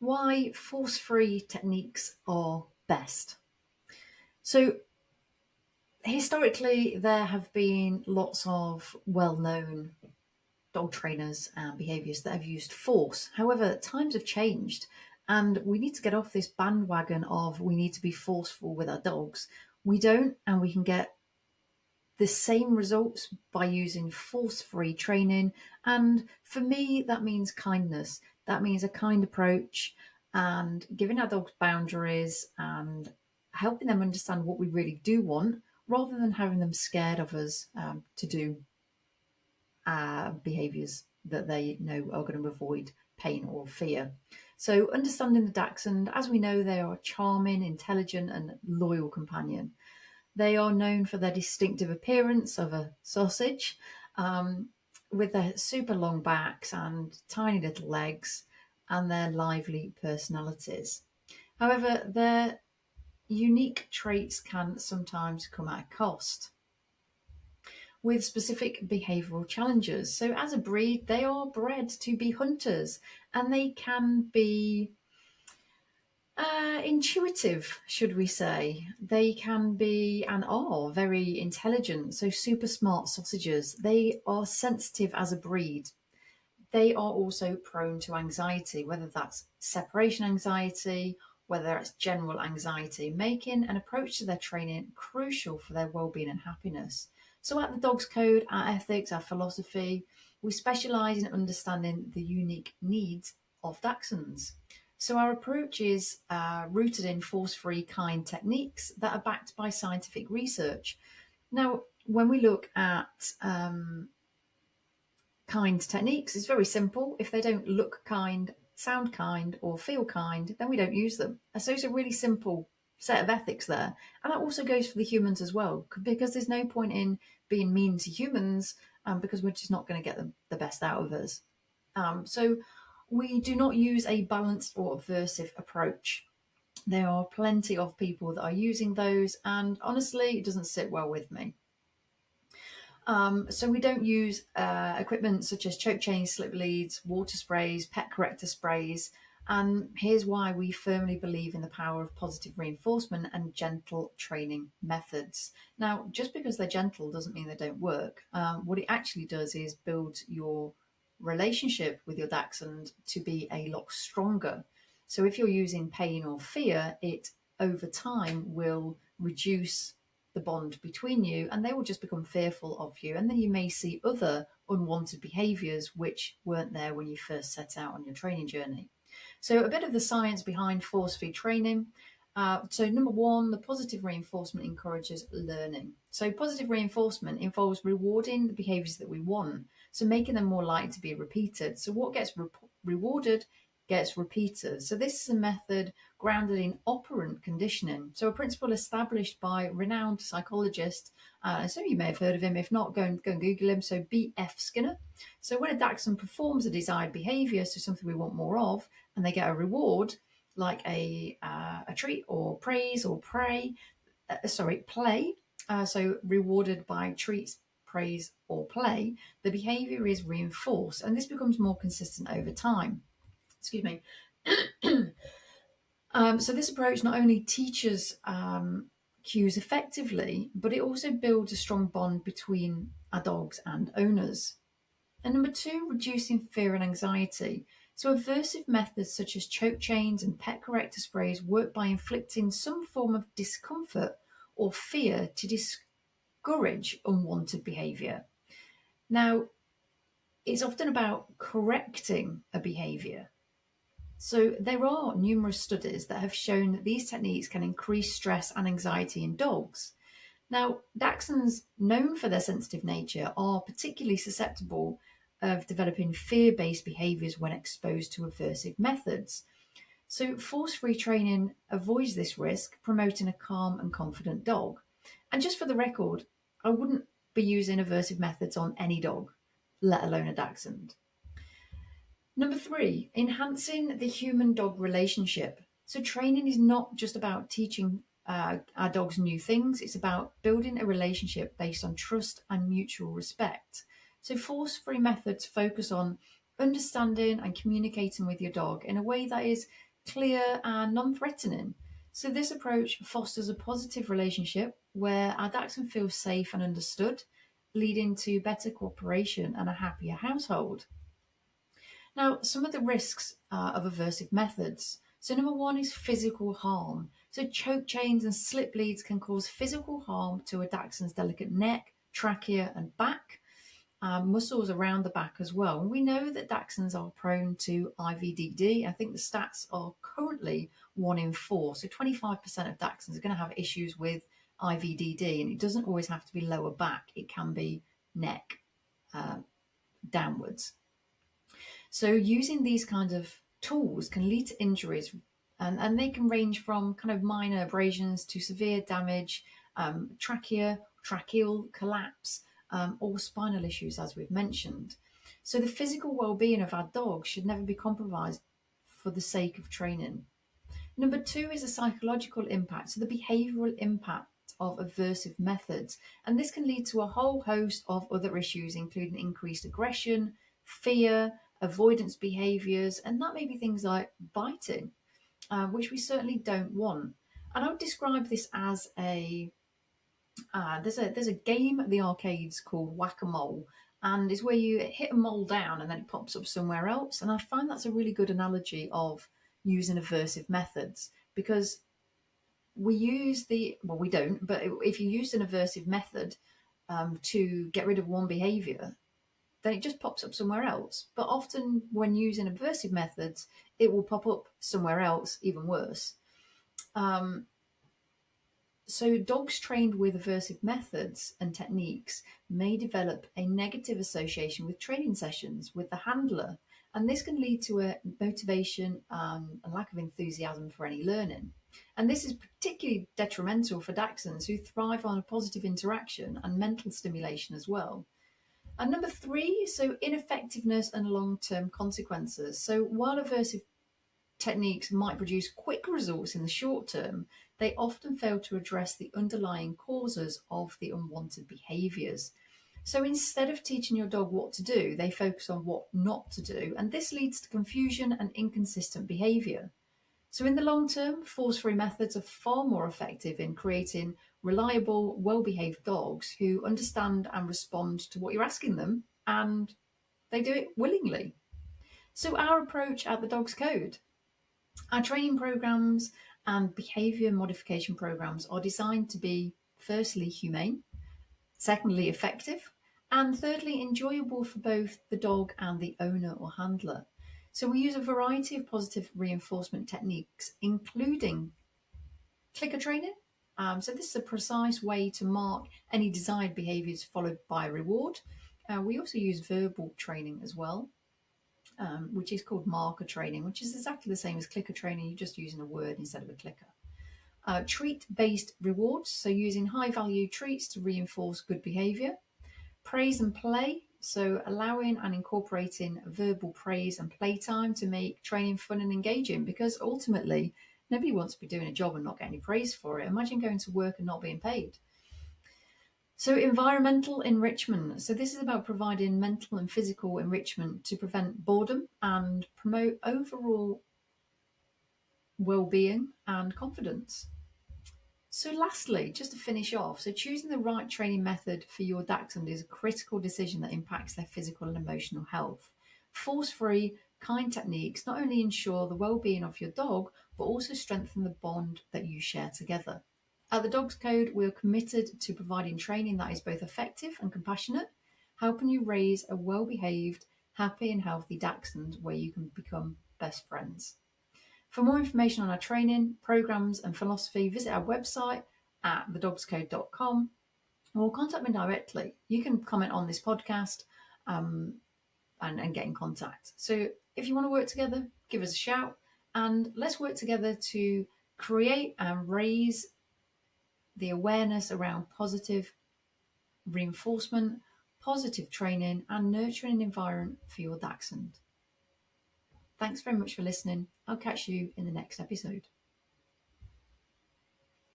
why force-free techniques are best. So historically, there have been lots of well-known dog trainers and behaviours that have used force. However, times have changed, and we need to get off this bandwagon of we need to be forceful with our dogs. We don't, and we can get the same results by using force-free training. And for me, that means kindness. That means a kind approach and giving our dogs boundaries and helping them understand what we really do want rather than having them scared of us to do behaviours that they know are going to avoid pain or fear. So, understanding the Dachshund, as we know, they are a charming, intelligent, and loyal companion. They are known for their distinctive appearance of a sausage, um, with their super long backs and tiny little legs, and their lively personalities. However, their unique traits can sometimes come at a cost with specific behavioural challenges. So, as a breed, they are bred to be hunters and they can be intuitive, should we say. They can be and are very intelligent, so super smart sausages. They are sensitive as a breed. They are also prone to anxiety, whether that's separation anxiety, whether that's general anxiety, making an approach to their training crucial for their well-being and happiness. So at the Dogs Code, our ethics, our philosophy, we specialise in understanding the unique needs of Dachshunds. So our approach is rooted in force-free, kind techniques that are backed by scientific research. Now, when we look at kind techniques, it's very simple. If they don't look kind, sound kind, or feel kind, then we don't use them. So it's a really simple set of ethics there. And that also goes for the humans as well, because there's no point in being mean to humans because we're just not going to get the best out of us. So we do not use a balanced or aversive approach. There are plenty of people that are using those, and honestly, it doesn't sit well with me. So we don't use equipment such as choke chains, slip leads, water sprays, pet corrector sprays. And here's why we firmly believe in the power of positive reinforcement and gentle training methods. Now, just because they're gentle doesn't mean they don't work. What it actually does is build your relationship with your dachshund to be a lot stronger. So if you're using pain or fear, it over time will reduce the bond between you and they will just become fearful of you. And then you may see other unwanted behaviors which weren't there when you first set out on your training journey. So a bit of the science behind force-free training. So number one, the positive reinforcement encourages learning. So positive reinforcement involves rewarding the behaviors that we want, so making them more likely to be repeated. So what gets rewarded gets repeated. So this is a method grounded in operant conditioning. So a principle established by renowned psychologist, some of you may have heard of him. If not, go and Google him. So B.F. Skinner. So when a Dachshund performs a desired behaviour, so something we want more of, and they get a reward like a treat or praise or play. So rewarded by treats, praise, or play, the behaviour is reinforced, and this becomes more consistent over time. Excuse me. So this approach not only teaches cues effectively, but it also builds a strong bond between our dogs and owners. And number two, reducing fear and anxiety. So aversive methods such as choke chains and pet corrector sprays work by inflicting some form of discomfort or fear to discourage unwanted behaviour. Now, it's often about correcting a behaviour. So there are numerous studies that have shown that these techniques can increase stress and anxiety in dogs. Now, Dachshunds, known for their sensitive nature, are particularly susceptible of developing fear-based behaviours when exposed to aversive methods. So force-free training avoids this risk, promoting a calm and confident dog. And just for the record, I wouldn't be using aversive methods on any dog, let alone a Dachshund. Number three, enhancing the human-dog relationship. So training is not just about teaching our dogs new things. It's about building a relationship based on trust and mutual respect. So force-free methods focus on understanding and communicating with your dog in a way that is clear, and non-threatening. So this approach fosters a positive relationship where our dachshund feels safe and understood, leading to better cooperation and a happier household. Now, some of the risks of aversive methods. So, number one is physical harm. So, choke chains and slip leads can cause physical harm to a dachshund's delicate neck, trachea, and back, muscles around the back as well. And we know that dachshunds are prone to IVDD. I think the stats are currently 1 in 4. So, 25% of dachshunds are going to have issues with IVDD, and it doesn't always have to be lower back, it can be neck uh, downwards. So using these kinds of tools can lead to injuries, and they can range from kind of minor abrasions to severe damage, tracheal collapse, or spinal issues, as we've mentioned. So the physical well-being of our dogs should never be compromised for the sake of training. Number two is a psychological impact, so the behavioural impact of aversive methods. And this can lead to a whole host of other issues, including increased aggression, fear, avoidance behaviours, and that may be things like biting, which we certainly don't want. And I would describe this as there's a game at the arcades called Whack-a-Mole, and it's where you hit a mole down and then it pops up somewhere else. And I find that's a really good analogy of using aversive methods, because we don't, but if you use an aversive method to get rid of one behaviour, then it just pops up somewhere else. But often when using aversive methods, it will pop up somewhere else even worse. Um, So, dogs trained with aversive methods and techniques may develop a negative association with training sessions with the handler, and this can lead to a motivation and a lack of enthusiasm for any learning. And this is particularly detrimental for dachshunds who thrive on a positive interaction and mental stimulation as well. And number three, so ineffectiveness and long term consequences. So, while aversive techniques might produce quick results in the short term, they often fail to address the underlying causes of the unwanted behaviours. So instead of teaching your dog what to do, they focus on what not to do, and this leads to confusion and inconsistent behaviour. So in the long term, force-free methods are far more effective in creating reliable, well-behaved dogs who understand and respond to what you're asking them, and they do it willingly. So our approach at the Dogs Code: our training programs and behaviour modification programs are designed to be, firstly, humane, secondly, effective, and thirdly, enjoyable for both the dog and the owner or handler. So we use a variety of positive reinforcement techniques, including clicker training. So this is a precise way to mark any desired behaviours followed by a reward. We also use verbal training as well, which is called marker training, which is exactly the same as clicker training, you're just using a word instead of a clicker. Treat-based rewards, so using high-value treats to reinforce good behaviour. Praise and play, so allowing and incorporating verbal praise and playtime to make training fun and engaging, because ultimately nobody wants to be doing a job and not getting any praise for it. Imagine going to work and not being paid. So environmental enrichment. So this is about providing mental and physical enrichment to prevent boredom and promote overall well-being and confidence. So lastly, just to finish off, so choosing the right training method for your dachshund is a critical decision that impacts their physical and emotional health. Force-free, kind techniques not only ensure the well-being of your dog, but also strengthen the bond that you share together. At the Dogs Code, we're committed to providing training that is both effective and compassionate, helping you raise a well-behaved, happy and healthy dachshund where you can become best friends. For more information on our training, programs and philosophy, visit our website at thedogscode.com or contact me directly. You can comment on this podcast and get in contact. So if you want to work together, give us a shout, and let's work together to create and raise the awareness around positive reinforcement, positive training, and nurturing an environment for your dachshund. Thanks very much for listening. I'll catch you in the next episode.